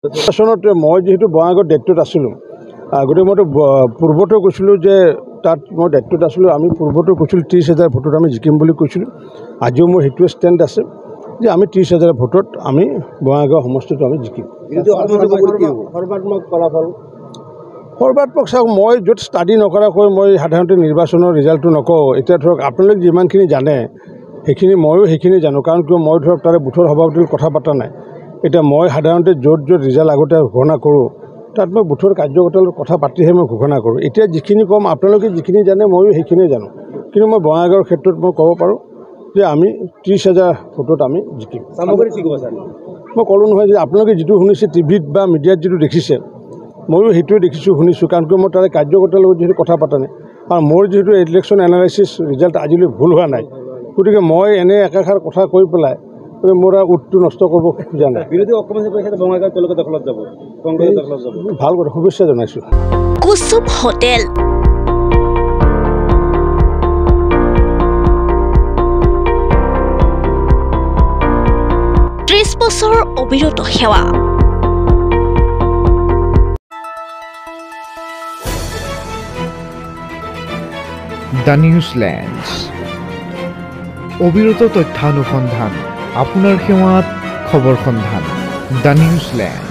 চনত মই যেহেতু বঙাইগাঁৱৰ দায়িত্বত আছিলোঁ গতিকে মইতো পূৰ্বতে কৈছিলোঁ যে তাত মই দায়িত্বত আছিলোঁ আমি পূৰ্বতে কৈছিলোঁ 30,000 ভোটত আমি জিকিম বুলি কৈছিলোঁ আজিও মোৰ সেইটোৱে ষ্টেণ্ড আছে যে আমি 30,000 ভোটত আমি বঙাইগাঁও সমষ্টিটো আমি জিকিম সৰ্বাত্মক চাওক মই য'ত ষ্টাডি নকৰাকৈ মই সাধাৰণতে নিৰ্বাচনৰ ৰিজাল্টটো নকওঁ এতিয়া ধৰক আপোনালোকে যিমানখিনি জানে সেইখিনি ময়ো সেইখিনি জানো কাৰণ কিয় মই ধৰক তাৰে বুথৰ সভাপতিৰ কথা পতা নাই এতিয়া মই সাধাৰণতে য'ত ৰিজাল্ট আগতে ঘোষণা কৰোঁ তাত মই বুথৰ কাৰ্যকৰ্তাৰ কথা পাতিহে মই ঘোষণা কৰোঁ এতিয়া যিখিনি ক'ম আপোনালোকে যিখিনি জানে ময়ো সেইখিনিয়ে জানো কিন্তু মই বঙাইগাঁৱৰ ক্ষেত্ৰত মই ক'ব পাৰোঁ যে আমি 30,000 ভোটত আমি জিকিম মই ক'লোঁ নহয় যে আপোনালোকে যিটো শুনিছে টিভিত বা মিডিয়াত যিটো দেখিছে ময়ো সেইটোৱে দেখিছোঁ শুনিছোঁ কাৰণ কিয় মই তাৰে কাৰ্যকৰ্তাৰ লগত যিহেতু কথা পতা নাই আৰু মোৰ যিহেতু ইলেকশ্যন এনালাইচিছ ৰিজাল্ট আজিলৈ ভুল হোৱা নাই গতিকে মই এনে একাষাৰ কথা কৈ পেলাই মোৰ উটটো নষ্ট কৰিব খোজা নাই ভাল কথা শুভেচ্ছা জনাইছোঁ কুসুম হোটেল বছৰ অবিৰত সেৱা দ্য নিউজলেণ্ড অবিৰত তথ্যানুসন্ধান আপোনাৰ সেৱাত খবৰ সন্ধান দ্য নিউজলেণ্ড